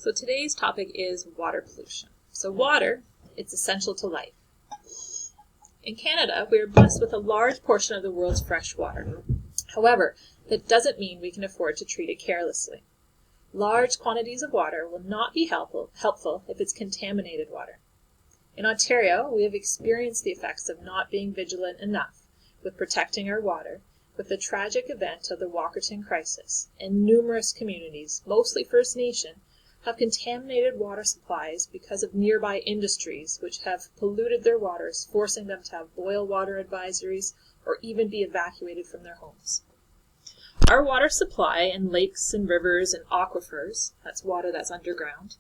So today's topic is water pollution. So water, it's essential to life. In Canada, we are blessed with a large portion of the world's fresh water. However, that doesn't mean we can afford to treat it carelessly. Large quantities of water will not be helpful if it's contaminated water. In Ontario, we have experienced the effects of not being vigilant enough with protecting our water, with the tragic event of the Walkerton crisis, and numerous communities, mostly First Nation, have contaminated water supplies because of nearby industries which have polluted their waters, forcing them to have boil water advisories or even be evacuated from their homes. Our water supply in lakes and rivers and aquifers, that's water that's underground,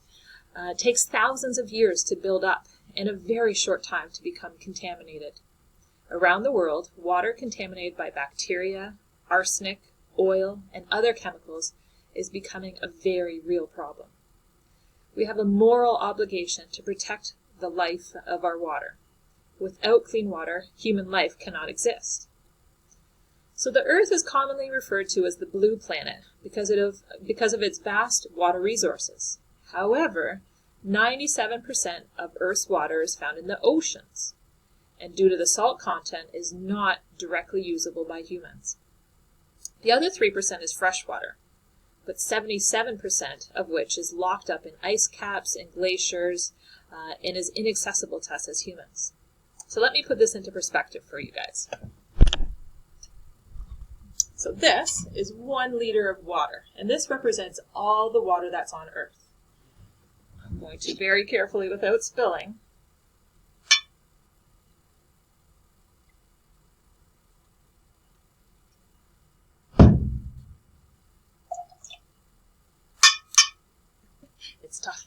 takes thousands of years to build up and a very short time to become contaminated. Around the world, water contaminated by bacteria, arsenic, oil, and other chemicals is becoming a very real problem. We have a moral obligation to protect the life of our water. Without clean water, human life cannot exist. So the Earth is commonly referred to as the blue planet because of its vast water resources. However, 97% of Earth's water is found in the oceans, and due to the salt content is not directly usable by humans. The other 3% is fresh water, but 77% of which is locked up in ice caps and glaciers and is inaccessible to us as humans. So let me put this into perspective for you guys. So this is 1 liter of water, and this represents all the water that's on Earth. I'm going to very carefully, without spilling, it's tough.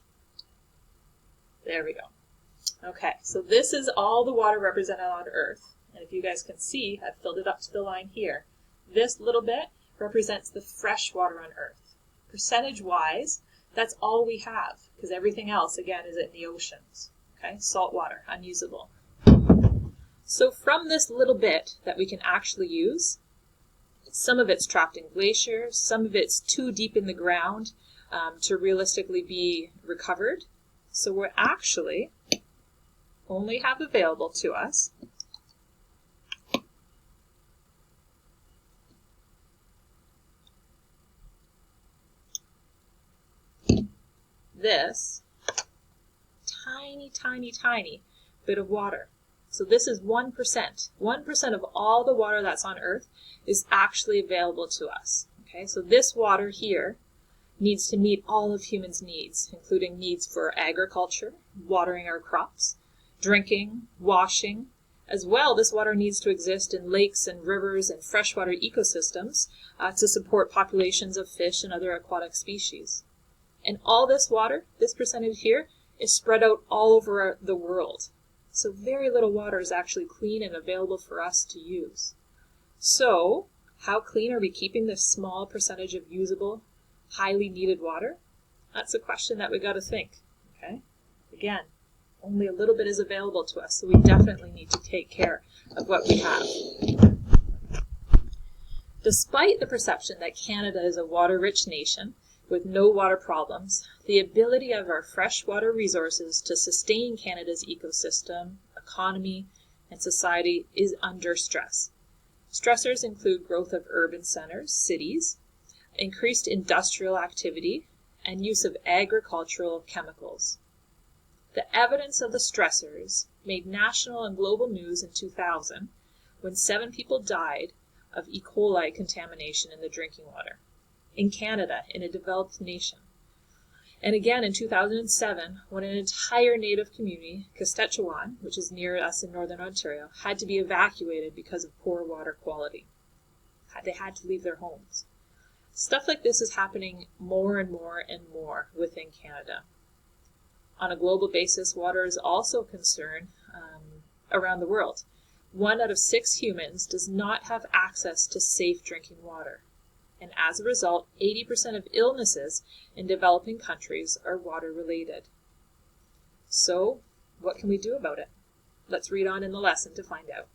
There we go. Okay, so this is all the water represented on Earth, and if you guys can see, I've filled it up to the line here. This little bit represents the fresh water on Earth. Percentage-wise, that's all we have, because everything else, again, is in the oceans. Okay, salt water, unusable. So from this little bit that we can actually use, some of it's trapped in glaciers, some of it's too deep in the ground to realistically be recovered. So we actually only have available to us this tiny bit of water. So this is 1%. 1% of all the water that's on Earth is actually available to us. Okay, so this water here needs to meet all of humans' needs, including needs for agriculture, watering our crops, drinking, washing. As well, this water needs to exist in lakes and rivers and freshwater ecosystems to support populations of fish and other aquatic species. And all this water, this percentage here, is spread out all over the world. So very little water is actually clean and available for us to use. So, how clean are we keeping this small percentage of usable, highly needed water? That's a question that we got to think. Okay? Again, only a little bit is available to us, so we definitely need to take care of what we have. Despite the perception that Canada is a water-rich nation with no water problems, the ability of our freshwater resources to sustain Canada's ecosystem, economy, and society is under stress. Stressors include growth of urban centers, cities, increased industrial activity, and use of agricultural chemicals. The evidence of the stressors made national and global news in 2000 when 7 people died of E. coli contamination in the drinking water in Canada, in a developed nation. And again in 2007 when an entire native community, Saskatchewan, which is near us in northern Ontario, had to be evacuated because of poor water quality. They had to leave their homes. Stuff like this is happening more and more within Canada. On a global basis, water is also a concern around the world. 1 out of 6 humans does not have access to safe drinking water. And as a result, 80% of illnesses in developing countries are water-related. So, what can we do about it? Let's read on in the lesson to find out.